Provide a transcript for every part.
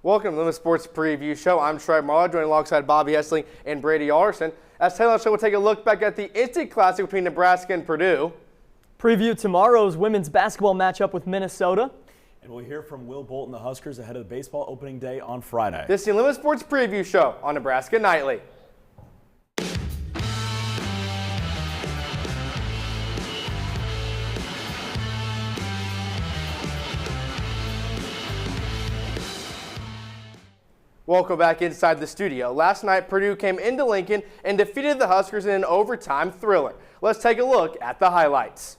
Welcome to the Limit Sports Preview Show. I'm Troy Marlowe, joined alongside Bobby Hessling and Brady Alderson. As Taylor Show, we'll take a look back at the instant classic between Nebraska and Purdue. Preview tomorrow's women's basketball matchup with Minnesota. And we'll hear from Will Bolt and the Huskers ahead of the baseball opening day on Friday. This is the Limit Sports Preview Show on Nebraska Nightly. Welcome back inside the studio. Last night, Purdue came into Lincoln and defeated the Huskers in an overtime thriller. Let's take a look at the highlights.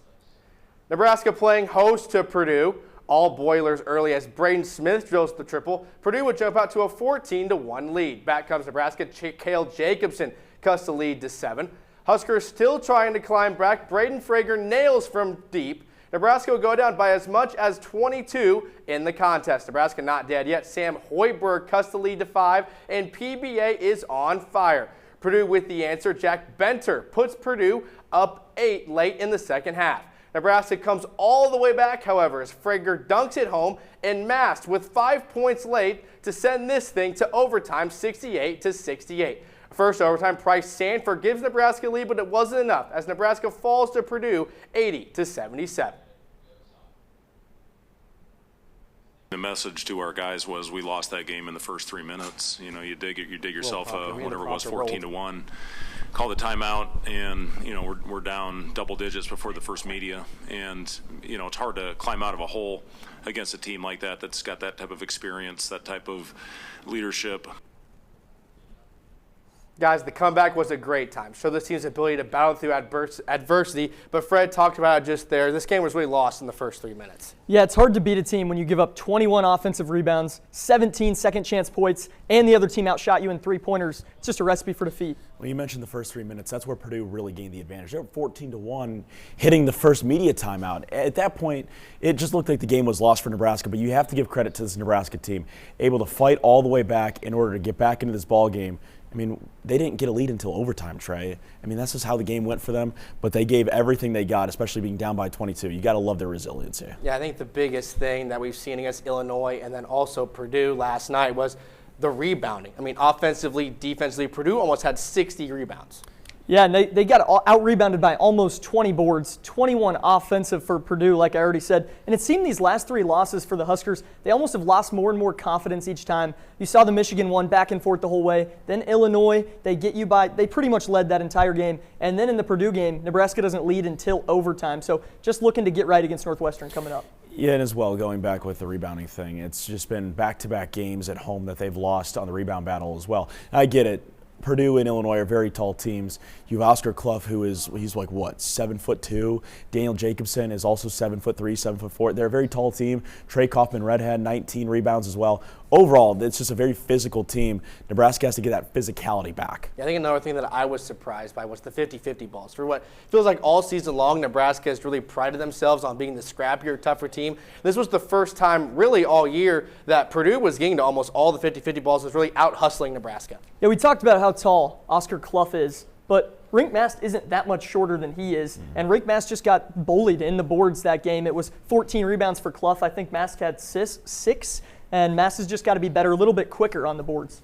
Nebraska playing host to Purdue. All Boilers early as Braden Smith drills the triple. Purdue would jump out to a 14-1 lead. Back comes Nebraska. Cale Jacobson cuts the lead to 7. Huskers still trying to climb back. Braden Frager nails from deep. Nebraska will go down by as much as 22 in the contest. Nebraska not dead yet. Sam Hoiberg cuts the lead to 5, and PBA is on fire. Purdue with the answer. Jack Benter puts Purdue up 8 late in the second half. Nebraska comes all the way back, however, as Frager dunks it home and Mast with 5 points late to send this thing to overtime, 68-68. First overtime, Price Sanford gives Nebraska a lead, but it wasn't enough as Nebraska falls to Purdue 80-77. The message to our guys was we lost that game in the first 3 minutes. You know, you dig yourself whatever it was, 14-1. Call the timeout, and you know we're down double digits before the first media, and you know it's hard to climb out of a hole against a team like that that's got that type of experience, that type of leadership. Guys, the comeback was a great time. Showed this team's ability to battle through adversity, but Fred talked about it just there. This game was really lost in the first 3 minutes. Yeah, it's hard to beat a team when you give up 21 offensive rebounds, 17 second chance points, and the other team outshot you in 3-pointers. It's just a recipe for defeat. Well, you mentioned the first 3 minutes. That's where Purdue really gained the advantage. They were 14-1 hitting the first media timeout. At that point, it just looked like the game was lost for Nebraska, but you have to give credit to this Nebraska team, able to fight all the way back in order to get back into this ball game. I mean, they didn't get a lead until overtime, Trey. I mean, that's just how the game went for them, but they gave everything they got, especially being down by 22. You got to love their resiliency. Yeah, I think the biggest thing that we've seen against Illinois and then also Purdue last night was the rebounding. I mean, offensively, defensively, Purdue almost had 60 rebounds. Yeah, and they got out-rebounded by almost 20 boards, 21 offensive for Purdue, like I already said. And it seemed these last 3 losses for the Huskers, they almost have lost more and more confidence each time. You saw the Michigan one back and forth the whole way. Then Illinois, they pretty much led that entire game. And then in the Purdue game, Nebraska doesn't lead until overtime. So just looking to get right against Northwestern coming up. Yeah, and as well, going back with the rebounding thing, it's just been back-to-back games at home that they've lost on the rebound battle as well. I get it. Purdue and Illinois are very tall teams. You have Oscar Clough, he's like what, 7'2". Daniel Jacobson is also 7'3", 7'4". They're a very tall team. Trey Kaufman-Redhead, 19 rebounds as well. Overall, it's just a very physical team. Nebraska has to get that physicality back. Yeah, I think another thing that I was surprised by was the 50-50 balls. For what feels like all season long, Nebraska has really prided themselves on being the scrappier, tougher team. This was the first time really all year that Purdue was getting to almost all the 50-50 balls, was really out-hustling Nebraska. Yeah, we talked about how tall Oscar Clough is, but Rink Mast isn't that much shorter than he is, and Rink Mast just got bullied in the boards that game. It was 14 rebounds for Clough. I think Mast had 6, and Mast has just got to be better, a little bit quicker on the boards.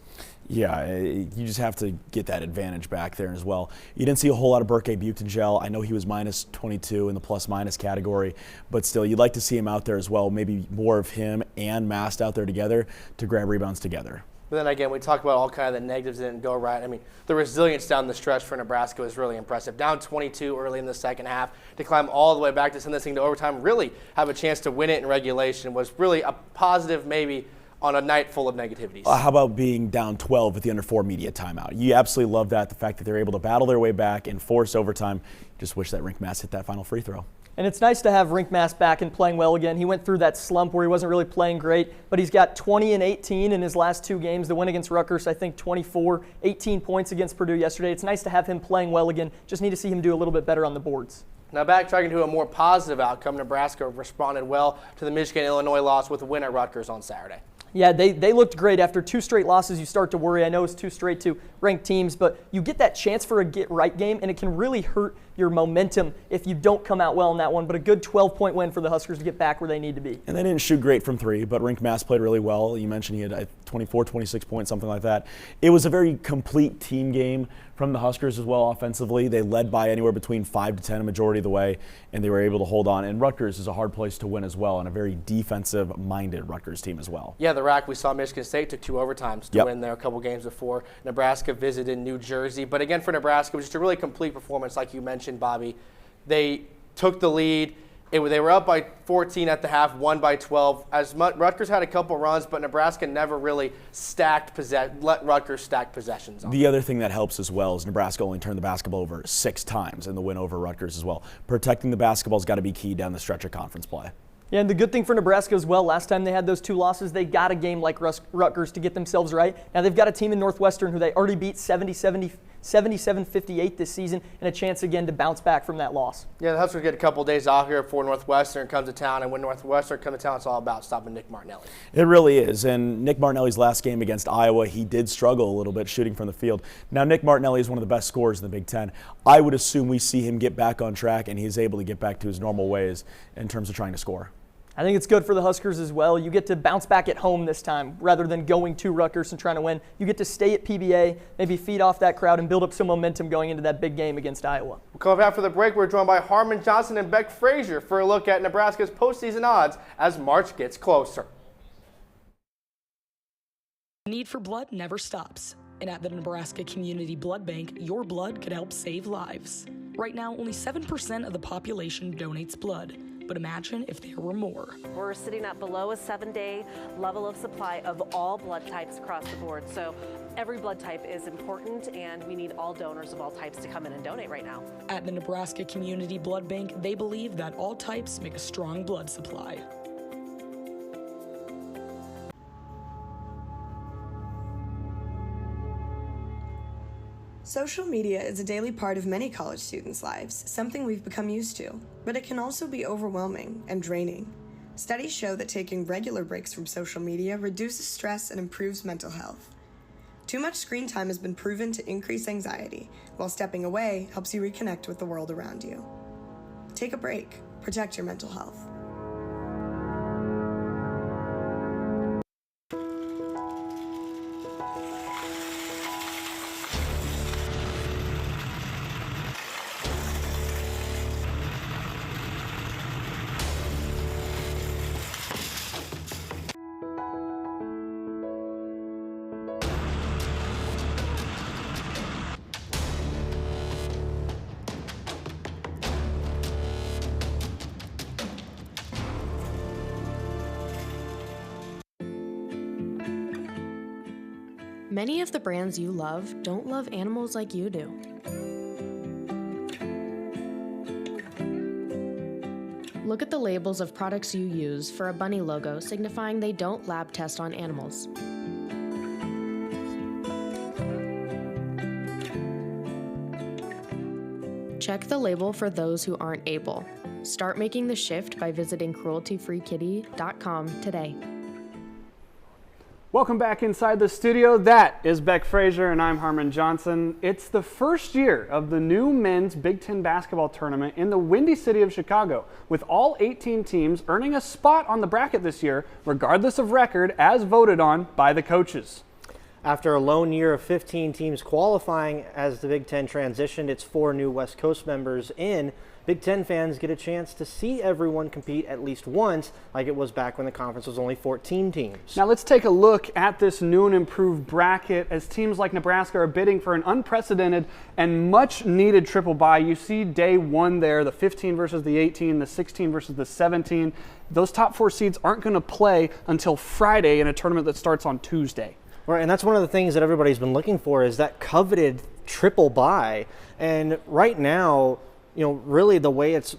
Yeah, you just have to get that advantage back there as well. You didn't see a whole lot of Burke Butengel. I know he was minus 22 in the plus-minus category, but still, you'd like to see him out there as well, maybe more of him and Mast out there together to grab rebounds together. But then again, we talk about all kind of the negatives that didn't go right. I mean, the resilience down the stretch for Nebraska was really impressive. Down 22 early in the second half to climb all the way back to send this thing to overtime, really have a chance to win it in regulation was really a positive maybe on a night full of negativities. How about being down 12 with the under 4 media timeout? You absolutely love that, the fact that they're able to battle their way back and force overtime. Just wish that Rink Mast hit that final free throw. And it's nice to have Rink Mast back and playing well again. He went through that slump where he wasn't really playing great, but he's got 20 and 18 in his last 2 games. The win against Rutgers, I think 24, 18 points against Purdue yesterday. It's nice to have him playing well again. Just need to see him do a little bit better on the boards. Now backtracking to a more positive outcome, Nebraska responded well to the Michigan-Illinois loss with a win at Rutgers on Saturday. Yeah, they looked great. After 2 straight losses, you start to worry. I know it's 2 straight to ranked teams, but you get that chance for a get-right game, and it can really hurt your momentum if you don't come out well in that one. But a good 12-point win for the Huskers to get back where they need to be. And they didn't shoot great from three, but Rink Mass played really well. You mentioned he had 24, 26 points, something like that. It was a very complete team game from the Huskers as well offensively. They led by anywhere between 5 to 10 a majority of the way, and they were able to hold on. And Rutgers is a hard place to win as well, and a very defensive-minded Rutgers team as well. Yeah, the RAC, we saw Michigan State took 2 overtimes to win there a couple games before. Nebraska visited New Jersey. But again, for Nebraska, it was just a really complete performance, like you mentioned, Bobby. They took the lead. They were up by 14 at the half, won by 12. Rutgers had a couple runs, but Nebraska never really let Rutgers stack possessions on. The other thing that helps as well is Nebraska only turned the basketball over 6 times in the win over Rutgers as well. Protecting the basketball's got to be key down the stretch of conference play. Yeah, and the good thing for Nebraska as well, last time they had those 2 losses, they got a game like Rutgers to get themselves right. Now they've got a team in Northwestern who they already beat 77-58 this season, and a chance again to bounce back from that loss. Yeah, the Huskers get a couple days off here before Northwestern comes to town, and when Northwestern comes to town, it's all about stopping Nick Martinelli. It really is, and Nick Martinelli's last game against Iowa, he did struggle a little bit shooting from the field. Now, Nick Martinelli is one of the best scorers in the Big Ten. I would assume we see him get back on track, and he's able to get back to his normal ways in terms of trying to score. I think it's good for the Huskers as well. You get to bounce back at home this time rather than going to Rutgers and trying to win. You get to stay at PBA, maybe feed off that crowd and build up some momentum going into that big game against Iowa. We'll come up after the break. We're joined by Harmon Johnson and Beck Frazier for a look at Nebraska's postseason odds as March gets closer. The need for blood never stops. And at the Nebraska Community Blood Bank, your blood could help save lives. Right now, only 7% of the population donates blood. But imagine if there were more. We're sitting at below a 7-day level of supply of all blood types across the board. So every blood type is important, and we need all donors of all types to come in and donate right now. At the Nebraska Community Blood Bank, they believe that all types make a strong blood supply. Social media is a daily part of many college students' lives, something we've become used to, but it can also be overwhelming and draining. Studies show that taking regular breaks from social media reduces stress and improves mental health. Too much screen time has been proven to increase anxiety, while stepping away helps you reconnect with the world around you. Take a break. Protect your mental health. Many of the brands you love don't love animals like you do. Look at the labels of products you use for a bunny logo signifying they don't lab test on animals. Check the label for those who aren't able. Start making the shift by visiting crueltyfreekitty.com today. Welcome back inside the studio. That is Beck Frazier and I'm Harmon Johnson. It's the first year of the new men's Big Ten basketball tournament in the Windy City of Chicago, with all 18 teams earning a spot on the bracket this year, regardless of record, as voted on by the coaches. After a lone year of 15 teams qualifying as the Big Ten transitioned its 4 new West Coast members in, Big Ten fans get a chance to see everyone compete at least once, like it was back when the conference was only 14 teams. Now let's take a look at this new and improved bracket as teams like Nebraska are bidding for an unprecedented and much needed triple bye. You see day 1 there, the 15 versus the 18, the 16 versus the 17. Those top 4 seeds aren't going to play until Friday in a tournament that starts on Tuesday. Right, and that's one of the things that everybody's been looking for, is that coveted triple bye. And right now, you know, really the way it's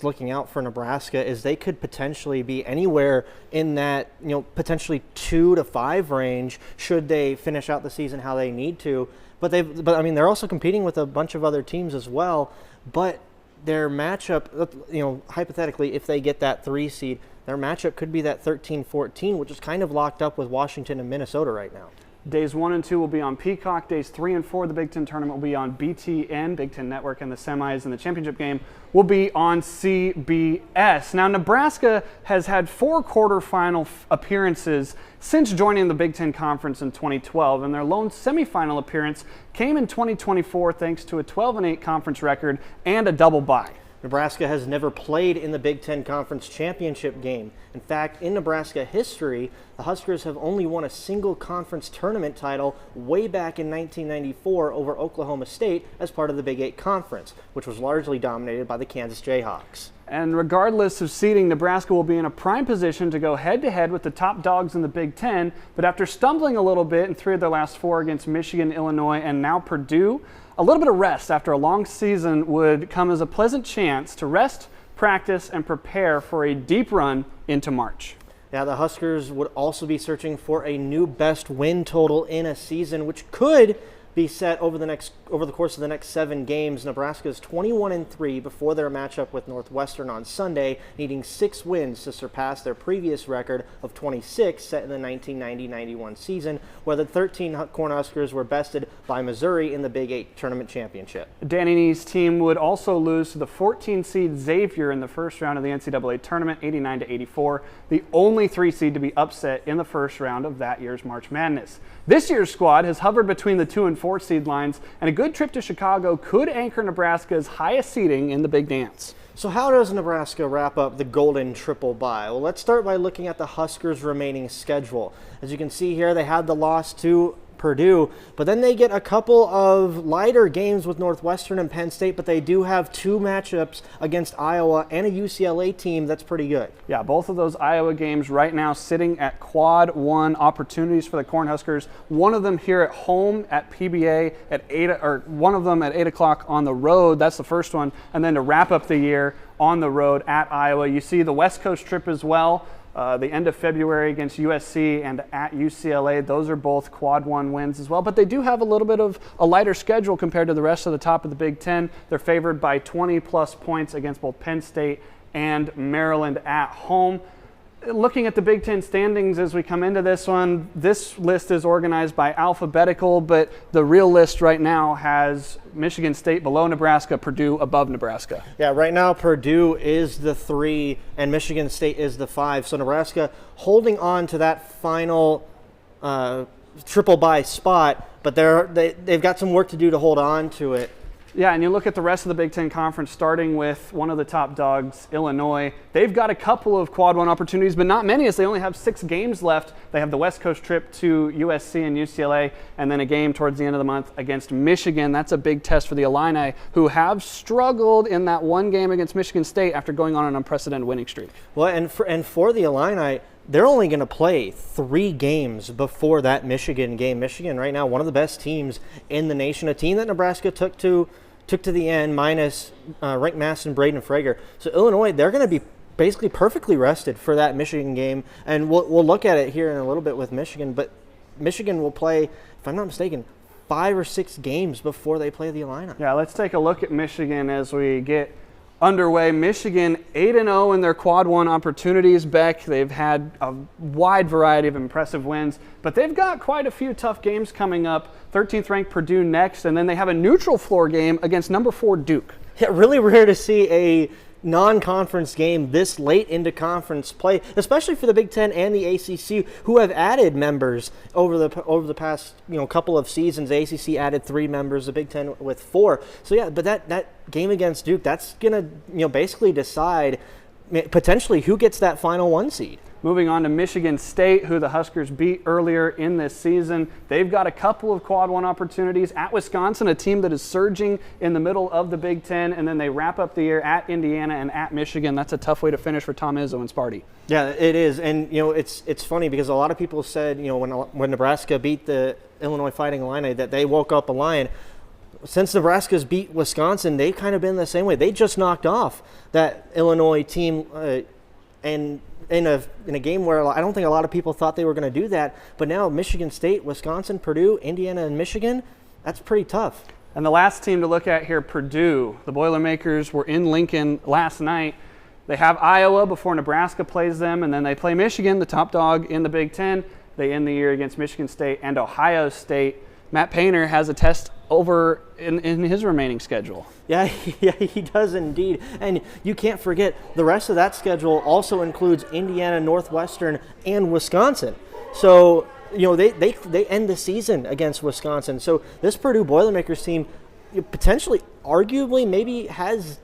looking out for Nebraska is they could potentially be anywhere in that, you know, potentially 2 to 5 range should they finish out the season how they need to. But I mean, they're also competing with a bunch of other teams as well. But their matchup, you know, hypothetically, if they get that 3 seed, their matchup could be that 13-14, which is kind of locked up with Washington and Minnesota right now. Days 1 and 2 will be on Peacock. Days 3 and 4 of the Big Ten tournament will be on BTN, Big Ten Network, and the semis and the championship game will be on CBS. Now, Nebraska has had 4 quarterfinal appearances since joining the Big Ten Conference in 2012, and their lone semifinal appearance came in 2024 thanks to a 12-8 conference record and a double bye. Nebraska has never played in the Big Ten Conference Championship game. In fact, in Nebraska history, the Huskers have only won a single conference tournament title way back in 1994 over Oklahoma State as part of the Big 8 Conference, which was largely dominated by the Kansas Jayhawks. And regardless of seeding, Nebraska will be in a prime position to go head-to-head with the top dogs in the Big Ten. But after stumbling a little bit in 3 of their last 4 against Michigan, Illinois, and now Purdue, a little bit of rest after a long season would come as a pleasant chance to rest, practice, and prepare for a deep run into March. Now, the Huskers would also be searching for a new best win total in a season, which could be set over the course of the next 7 games. Nebraska is 21-3 before their matchup with Northwestern on Sunday, needing 6 wins to surpass their previous record of 26 set in the 1990-91 season, where the 13 Cornhuskers were bested by Missouri in the Big 8 tournament championship. Danny Nee's team would also lose to the 14-seed Xavier in the first round of the NCAA tournament, 89-84, the only 3 seed to be upset in the first round of that year's March Madness. This year's squad has hovered between the 2 and 4 seed lines, and a good trip to Chicago could anchor Nebraska's highest seeding in the Big Dance. So how does Nebraska wrap up the golden triple bye? Well, let's start by looking at the Huskers' remaining schedule. As you can see here, they had the loss to Purdue, but then they get a couple of lighter games with Northwestern and Penn State, but they do have 2 matchups against Iowa and a UCLA team that's pretty good. Yeah, both of those Iowa games right now sitting at quad 1 opportunities for the Cornhuskers. One of them here at home at PBA at 8, or one of them at 8 o'clock on the road. That's the first one, and then to wrap up the year on the road at Iowa. You see the West Coast trip as well. The end of February against USC and at UCLA. Those are both quad 1 wins as well, but they do have a little bit of a lighter schedule compared to the rest of the top of the Big Ten. They're favored by 20-plus points against both Penn State and Maryland at home. Looking at the Big Ten standings as we come into this one, this list is organized by alphabetical, but the real list right now has Michigan State below Nebraska, Purdue above Nebraska. Yeah, right now Purdue is the 3 and Michigan State is the 5. So Nebraska holding on to that final triple bye spot, but they've got some work to do to hold on to it. Yeah, and you look at the rest of the Big Ten Conference, starting with one of the top dogs, Illinois. They've got a couple of quad 1 opportunities, but not many, as they only have 6 games left. They have the West Coast trip to USC and UCLA, and then a game towards the end of the month against Michigan. That's a big test for the Illini, who have struggled in that one game against Michigan State after going on an unprecedented winning streak. Well, and for the Illini, they're only going to play 3 games before that Michigan game. Michigan right now, one of the best teams in the nation, a team that Nebraska took to the end, minus Rick Mast and Braden Frager. So Illinois, they're going to be basically perfectly rested for that Michigan game. And we'll look at it here in a little bit with Michigan. But Michigan will play, if I'm not mistaken, 5 or 6 games before they play the Illini. Yeah, let's take a look at Michigan as we get underway. Michigan 8-0 in their quad 1 opportunities. Beck, they've had a wide variety of impressive wins, but they've got quite a few tough games coming up. 13th ranked Purdue next, and then they have a neutral floor game against number 4 Duke. Yeah, really rare to see a non-conference game this late into conference play, especially for the Big Ten and the ACC, who have added members over the past couple of seasons. The ACC added 3 members, the Big Ten with 4. So yeah, but that game against Duke, that's gonna basically decide potentially who gets that final 1 seed. Moving on to Michigan State, who the Huskers beat earlier in this season. They've got a couple of quad 1 opportunities at Wisconsin, a team that is surging in the middle of the Big Ten, and then they wrap up the year at Indiana and at Michigan. That's a tough way to finish for Tom Izzo and Sparty. Yeah, it is, and it's funny because a lot of people said when Nebraska beat the Illinois Fighting Illini that they woke up a lion. Since Nebraska's beat Wisconsin, they've kind of been the same way. They just knocked off that Illinois team, and in a game where I don't think a lot of people thought they were going to do that. But now Michigan State, Wisconsin, Purdue, Indiana, and Michigan, that's pretty tough. And the last team to look at here, Purdue. The Boilermakers were in Lincoln last night. They have Iowa before Nebraska plays them, and then they play Michigan, the top dog in the Big Ten. They end the year against Michigan State and Ohio State. Matt Painter has a test over in his remaining schedule. Yeah, he does indeed. And you can't forget the rest of that schedule also includes Indiana, Northwestern, and Wisconsin. So, they end the season against Wisconsin. So this Purdue Boilermakers team potentially, arguably, maybe has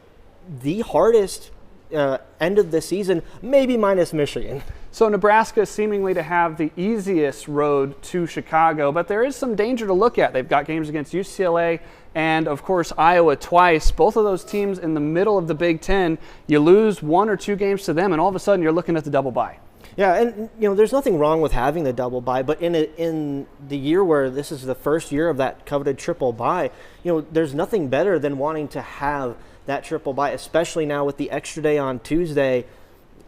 the hardest end of the season, maybe minus Michigan. So Nebraska seemingly to have the easiest road to Chicago, but there is some danger to look at. They've got games against UCLA and, of course, Iowa twice. Both of those teams in the middle of the Big Ten. You lose 1 or 2 games to them, and all of a sudden you're looking at the double bye. Yeah, and there's nothing wrong with having the double bye, but in the year where this is the first year of that coveted triple bye, there's nothing better than wanting to have that triple bye, especially now with the extra day on Tuesday.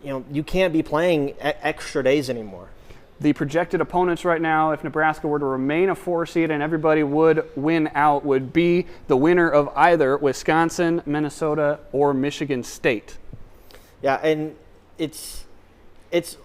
You can't be playing extra days anymore. The projected opponents right now, if Nebraska were to remain a 4 seed and everybody would win out, would be the winner of either Wisconsin, Minnesota, or Michigan State. Yeah, and it's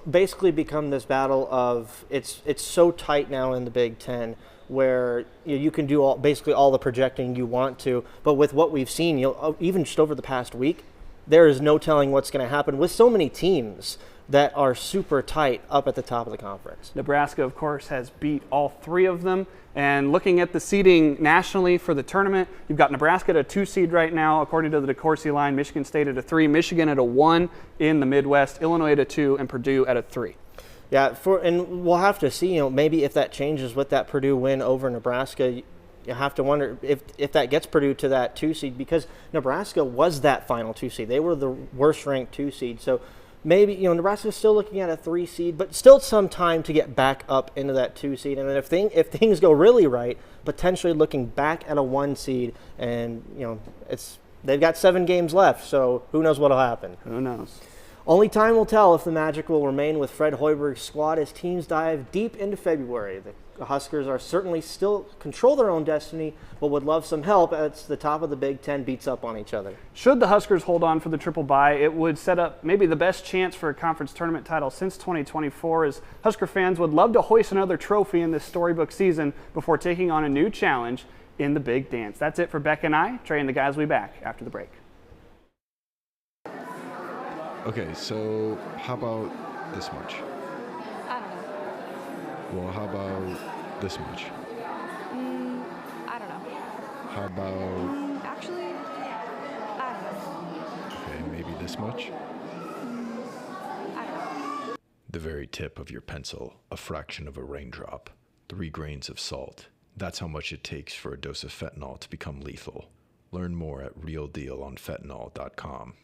basically become this battle of it's so tight now in the Big Ten where you can do basically all the projecting you want to, but with what we've seen, even just over the past week, there is no telling what's going to happen with so many teams that are super tight up at the top of the conference. Nebraska, of course, has beat all 3 of them. And looking at the seeding nationally for the tournament, you've got Nebraska at a 2 seed right now, according to the DeCourcy line, Michigan State at a 3, Michigan at a 1 in the Midwest, Illinois at a 2, and Purdue at a 3. Yeah, and we'll have to see, maybe if that changes with that Purdue win over Nebraska. You have to wonder if that gets Purdue to that 2 seed, because Nebraska was that final 2 seed. They were the worst ranked 2 seed. So maybe, Nebraska's still looking at a 3 seed, but still some time to get back up into that 2 seed. And then if things go really right, potentially looking back at a 1 seed, and they've got 7 games left, so who knows what'll happen. Who knows? Only time will tell if the magic will remain with Fred Hoiberg's squad as teams dive deep into February. The Huskers are certainly still control their own destiny, but would love some help as the top of the Big Ten beats up on each other. Should the Huskers hold on for the triple bye, it would set up maybe the best chance for a conference tournament title since 2024, as Husker fans would love to hoist another trophy in this storybook season before taking on a new challenge in the Big Dance. That's it for Beck and I. Trey and the guys will be back after the break. Okay, so how about this much? I don't know. Well, how about this much? I don't know. How about... Actually, I don't know. Okay, maybe this much? I don't know. The very tip of your pencil, a fraction of a raindrop, 3 grains of salt. That's how much it takes for a dose of fentanyl to become lethal. Learn more at realdealonfentanyl.com.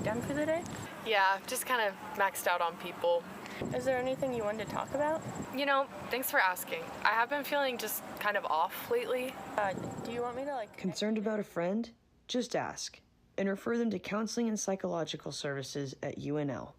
Done for the day? Yeah, just kind of maxed out on people. Is there anything you wanted to talk about? Thanks for asking. I have been feeling just kind of off lately. Do you want me to Concerned about a friend? Just ask and refer them to counseling and psychological services at UNL.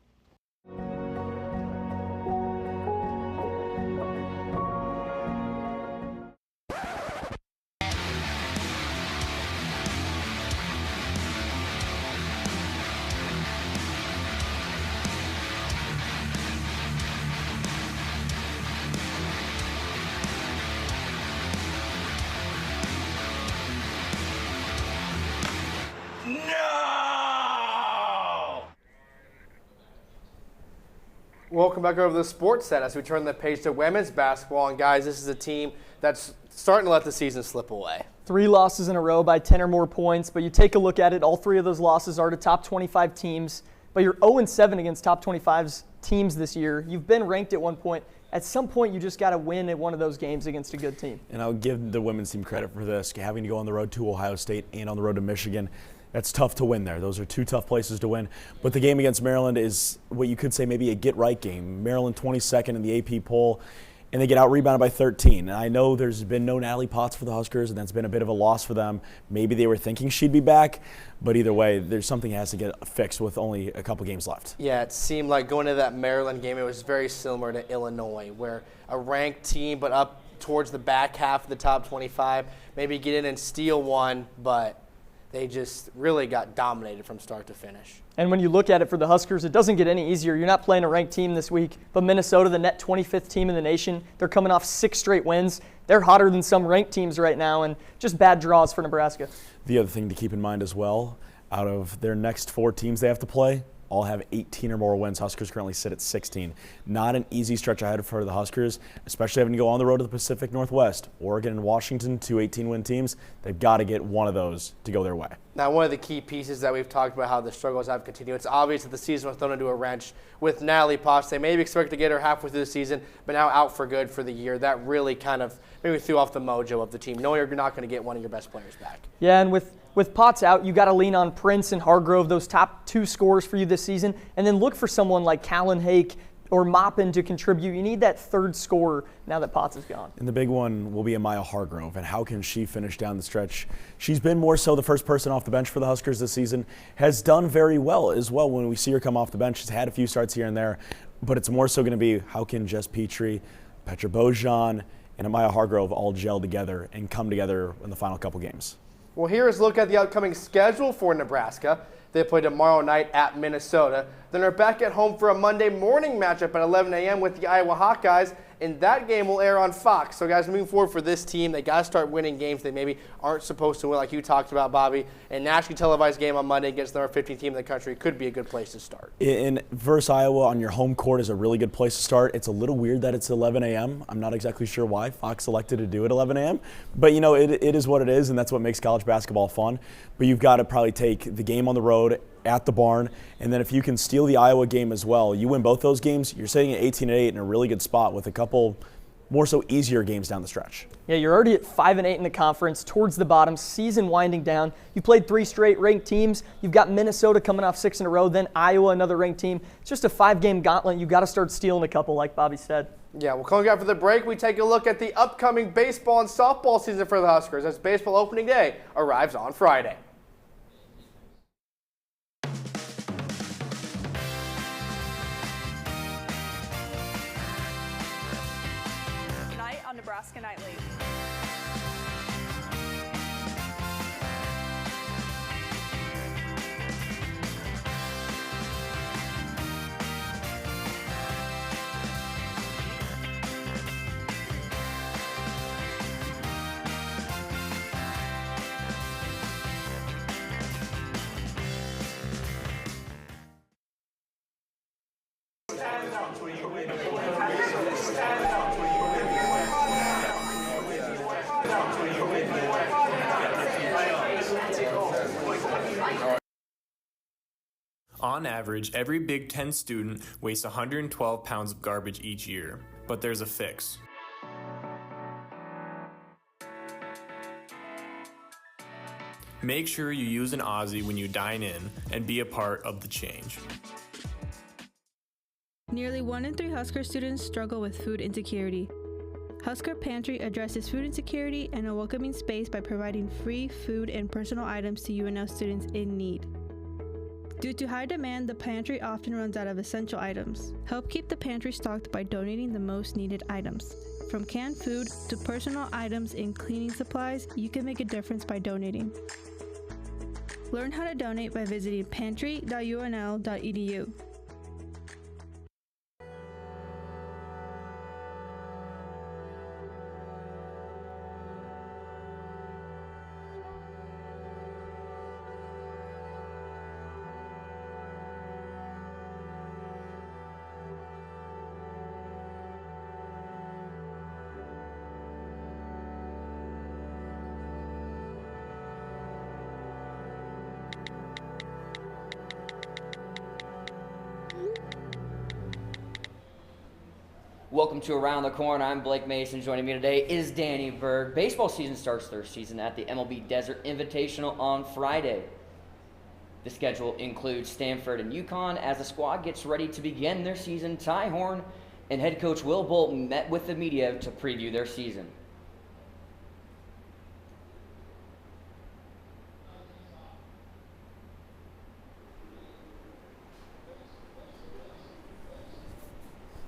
Welcome back over to the sports set as we turn the page to women's basketball. And guys, this is a team that's starting to let the season slip away. 3 losses in a row by 10 or more points, but you take a look at it, all 3 of those losses are to top 25 teams. but you're 0-7 against top 25's teams this year. You've been ranked at one point. At some point, you just got to win at one of those games against a good team. And I'll give the women's team credit for this, having to go on the road to Ohio State and on the road to Michigan. That's tough to win there. Those are two tough places to win. But the game against Maryland is what you could say maybe a get-right game. Maryland 22nd in the AP poll, and they get out-rebounded by 13. And I know there's been no Natalie Potts for the Huskers, and that's been a bit of a loss for them. Maybe they were thinking she'd be back, but either way, there's something that has to get fixed with only a couple games left. Yeah, it seemed like going to that Maryland game, it was very similar to Illinois, where a ranked team but up towards the back half of the top 25, maybe get in and steal one, but they just really got dominated from start to finish. And when you look at it for the Huskers, it doesn't get any easier. You're not playing a ranked team this week, but Minnesota, the net 25th team in the nation, they're coming off 6 straight wins. They're hotter than some ranked teams right now, and just bad draws for Nebraska. The other thing to keep in mind as well, out of their next 4 teams they have to play, all have 18 or more wins. Huskers currently sit at 16. Not an easy stretch ahead for the Huskers, especially having to go on the road to the Pacific Northwest. Oregon and Washington, 2 18-win teams. They've got to get one of those to go their way. Now, one of the key pieces that we've talked about how the struggles have continued, it's obvious that the season was thrown into a wrench with Natalie Potts. They maybe expect to get her halfway through the season, but now out for good for the year. That really kind of maybe threw off the mojo of the team, knowing you're not going to get one of your best players back. Yeah, and with Potts out, you got to lean on Prince and Hargrove, those top 2 scorers for you this season, and then look for someone like Callan Hake or Maupin to contribute. You need that third scorer now that Potts is gone. And the big one will be Amaya Hargrove, and how can she finish down the stretch? She's been more so the first person off the bench for the Huskers this season, has done very well as well when we see her come off the bench. She's had a few starts here and there, but it's more so going to be how can Jess Petrie, Petra Bojan, and Amaya Hargrove all gel together and come together in the final couple games. Well, here's a look at the upcoming schedule for Nebraska. They play tomorrow night at Minnesota. Then are back at home for a Monday morning matchup at 11 a.m. with the Iowa Hawkeyes, and that game will air on Fox. So, guys, moving forward for this team, they got to start winning games they maybe aren't supposed to win, like you talked about, Bobby. A nationally televised game on Monday against the number 15 team in the country could be a good place to start. In versus Iowa on your home court is a really good place to start. It's a little weird that it's 11 a.m. I'm not exactly sure why Fox elected to do it 11 a.m. But, you know, it is what it is, and that's what makes college basketball fun. But you've got to probably take the game on the road at the barn, and then if you can steal the Iowa game as well, you win both those games, you're sitting at 18-8 in a really good spot with a couple more so easier games down the stretch. Yeah, you're already at 5-8 in the conference, towards the bottom, season winding down. You played 3 straight ranked teams. You've got Minnesota coming off 6 in a row, then Iowa, another ranked team. It's just a 5-game gauntlet. You got to start stealing a couple, like Bobby said. Yeah, well, coming up for the break, we take a look at the upcoming baseball and softball season for the Huskers as baseball opening day arrives on Friday. Nebraska Nightly. On average, every Big Ten student wastes 112 pounds of garbage each year, but there's a fix. Make sure you use an Aussie when you dine in and be a part of the change. Nearly 1 in 3 Husker students struggle with food insecurity. Husker Pantry addresses food insecurity and a welcoming space by providing free food and personal items to UNL students in need. Due to high demand, the pantry often runs out of essential items. Help keep the pantry stocked by donating the most needed items. From canned food to personal items and cleaning supplies, you can make a difference by donating. Learn how to donate by visiting pantry.unl.edu. Welcome to Around the Corner. I'm Blake Mason. Joining me today is Danny Berg. Baseball season starts their season at the MLB Desert Invitational on Friday. The schedule includes Stanford and UConn as the squad gets ready to begin their season. Ty Horn and head coach Will Bolton met with the media to preview their season.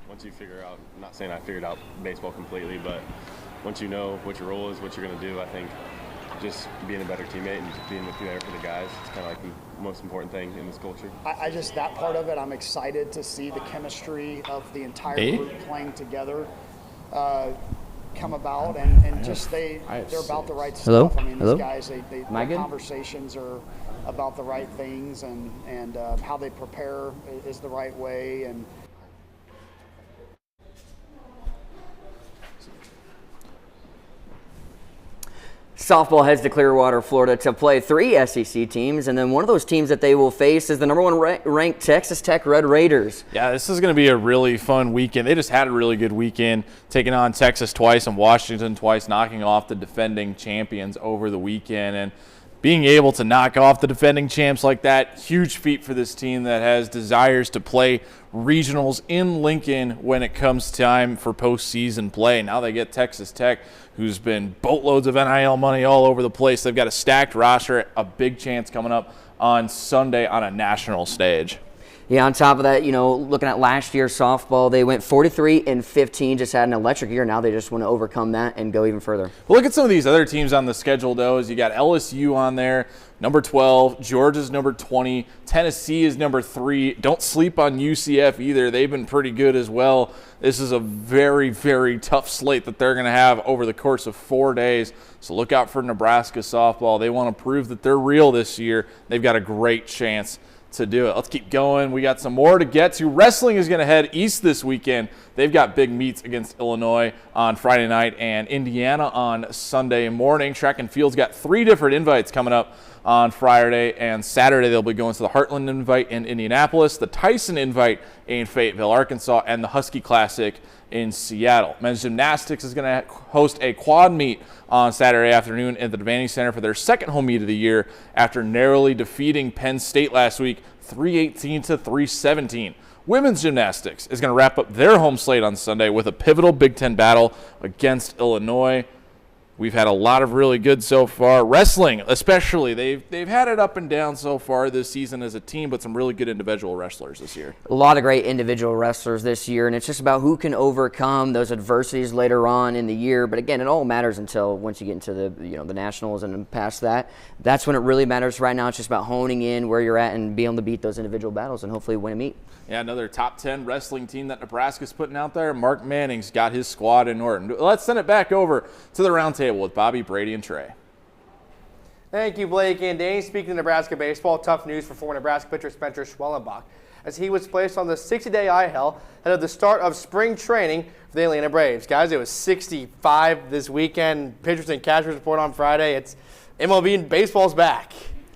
Once you figure out, I'm not saying I figured out baseball completely, but once you know what your role is, what you're going to do, I think just being a better teammate and just being there for the guys, it's kind of like the most important thing in this culture. I just, that part of it, I'm excited to see the chemistry of the entire group playing together come about, and just they're about the right stuff. I mean, these guys, their conversations are about the right things, and how they prepare is the right way. And Softball heads to Clearwater, Florida to play 3 SEC teams, and then one of those teams that they will face is the number 1 ranked Texas Tech Red Raiders. Yeah, this is going to be a really fun weekend. They just had a really good weekend, taking on Texas twice and Washington twice, knocking off the defending champions over the weekend. And being able to knock off the defending champs like that, huge feat for this team that has desires to play regionals in Lincoln when it comes time for postseason play. Now they get Texas Tech, who's been boatloads of NIL money all over the place. They've got a stacked roster, a big chance coming up on Sunday on a national stage. Yeah, on top of that, looking at last year's softball, they went 43-15, just had an electric year. Now they just want to overcome that and go even further. Well, look at some of these other teams on the schedule, though. As you got LSU on there, number 12. Georgia's number 20. Tennessee is number 3. Don't sleep on UCF either. They've been pretty good as well. This is a very, very tough slate that they're going to have over the course of 4 days. So look out for Nebraska softball. They want to prove that they're real this year. They've got a great chance to do it. Let's keep going. We got some more to get to. Wrestling is going to head east this weekend. They've got big meets against Illinois on Friday night and Indiana on Sunday morning. Track and field's got 3 different invites coming up on Friday and Saturday. They'll be going to the Heartland Invite in Indianapolis, the Tyson Invite in Fayetteville, Arkansas, and the Husky Classic in Seattle. Men's gymnastics is going to host a quad meet on Saturday afternoon at the Devaney Center for their second home meet of the year after narrowly defeating Penn State last week 318-317. Women's gymnastics is going to wrap up their home slate on Sunday with a pivotal Big Ten battle against Illinois. We've had a lot of really good so far. Wrestling, especially, they've had it up and down so far this season as a team, but some really good individual wrestlers this year. A lot of great individual wrestlers this year, and it's just about who can overcome those adversities later on in the year. But again, it all matters until once you get into the nationals and past that. That's when it really matters. Right now, it's just about honing in where you're at and being able to beat those individual battles and hopefully win a meet. Yeah, another top 10 wrestling team that Nebraska's putting out there. Mark Manning's got his squad in order. Let's send it back over to the roundtable with Bobby, Brady, and Trey. Thank you, Blake and Danny. Speaking of Nebraska baseball, tough news for former Nebraska pitcher Spencer Schwellenbach, as he was placed on the 60-day IL ahead of the start of spring training for the Atlanta Braves. Guys, it was 65 this weekend. Pitchers and catchers report on Friday. It's MLB and baseball's back.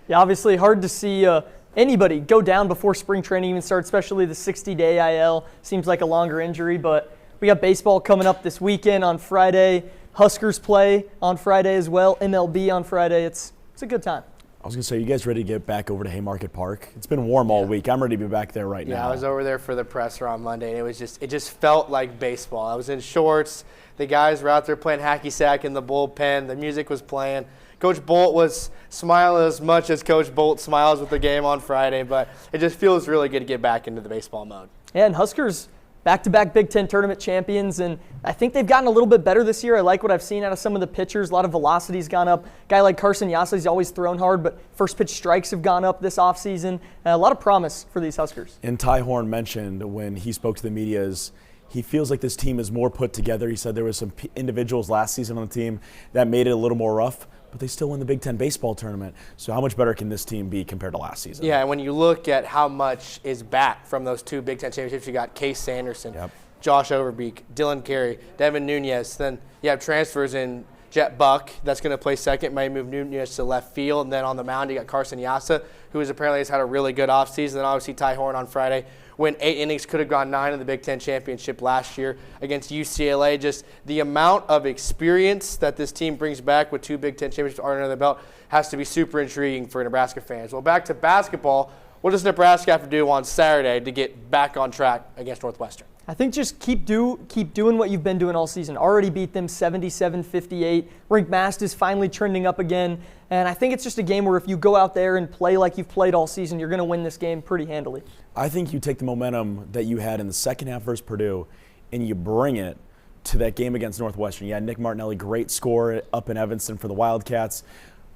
Yeah, obviously hard to see anybody go down before spring training even starts, especially the 60-day IL. Seems like a longer injury, but we got baseball coming up this weekend on Friday. Huskers play on Friday as well. MLB on Friday. It's a good time. I was going to say, you guys ready to get back over to Haymarket Park? It's been warm all week. I'm ready to be back there right now. Yeah, I was over there for the presser on Monday, and it just felt like baseball. I was in shorts. The guys were out there playing hacky sack in the bullpen. The music was playing. Coach Bolt was smiling as much as Coach Bolt smiles with the game on Friday, but it just feels really good to get back into the baseball mode. Yeah, and Huskers back-to-back Big Ten tournament champions, and I think they've gotten a little bit better this year. I like what I've seen out of some of the pitchers. A lot of velocity's gone up. A guy like Carson Yasly's always thrown hard, but first pitch strikes have gone up this offseason. A lot of promise for these Huskers. And Ty Horn mentioned when he spoke to the media is he feels like this team is more put together. He said there was some individuals last season on the team that made it a little more rough, but they still won the Big Ten baseball tournament. So how much better can this team be compared to last season? Yeah, and when you look at how much is back from those 2 Big Ten championships, you got Case Sanderson, Josh Overbeek, Dylan Carey, Devin Nunez. Then you have transfers in Jet Buck that's going to play second. Might move Nunez to left field. And then on the mound, you got Carson Yassa, who apparently has had a really good offseason. And obviously Ty Horn on Friday went 8 innings, could have gone 9 in the Big Ten championship last year against UCLA. Just the amount of experience that this team brings back with 2 Big Ten championships under the belt has to be super intriguing for Nebraska fans. Well, back to basketball. What does Nebraska have to do on Saturday to get back on track against Northwestern? I think just keep doing what you've been doing all season. Already beat them 77-58. Rienk Mast is finally trending up again. And I think it's just a game where if you go out there and play like you've played all season, you're going to win this game pretty handily. I think you take the momentum that you had in the second half versus Purdue and you bring it to that game against Northwestern. You had Nick Martinelli, great score up in Evanston for the Wildcats.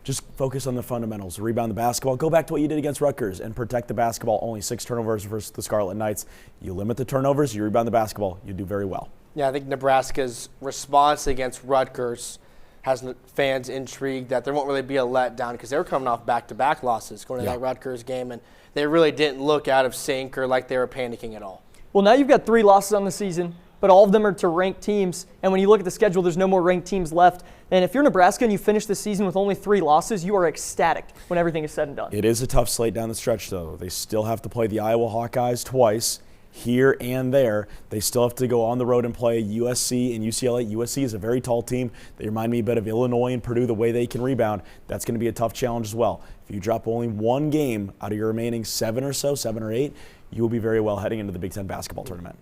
Just focus on the fundamentals, rebound the basketball, go back to what you did against Rutgers and protect the basketball. Only 6 turnovers versus the Scarlet Knights. You limit the turnovers, you rebound the basketball, you do very well. Yeah, I think Nebraska's response against Rutgers has fans intrigued that there won't really be a letdown because they were coming off back-to-back losses going to that Rutgers game, and they really didn't look out of sync or like they were panicking at all. Well, now you've got 3 losses on the season, but all of them are to ranked teams. And when you look at the schedule, there's no more ranked teams left. And if you're Nebraska and you finish the season with only 3 losses, you are ecstatic when everything is said and done. It is a tough slate down the stretch, though. They still have to play the Iowa Hawkeyes twice, here and there. They still have to go on the road and play USC and UCLA. USC is a very tall team. They remind me a bit of Illinois and Purdue, the way they can rebound. That's going to be a tough challenge as well. If you drop only 1 game out of your remaining 7 or 8, you will be very well heading into the Big Ten basketball tournament.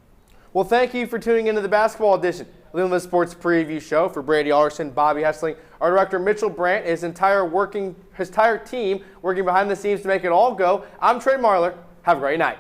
Well, thank you for tuning into the basketball edition of the Limitless Sports Preview Show. For Brady Alderson, Bobby Hessling, our director Mitchell Brandt, his entire team working behind the scenes to make it all go. I'm Trey Marler. Have a great night.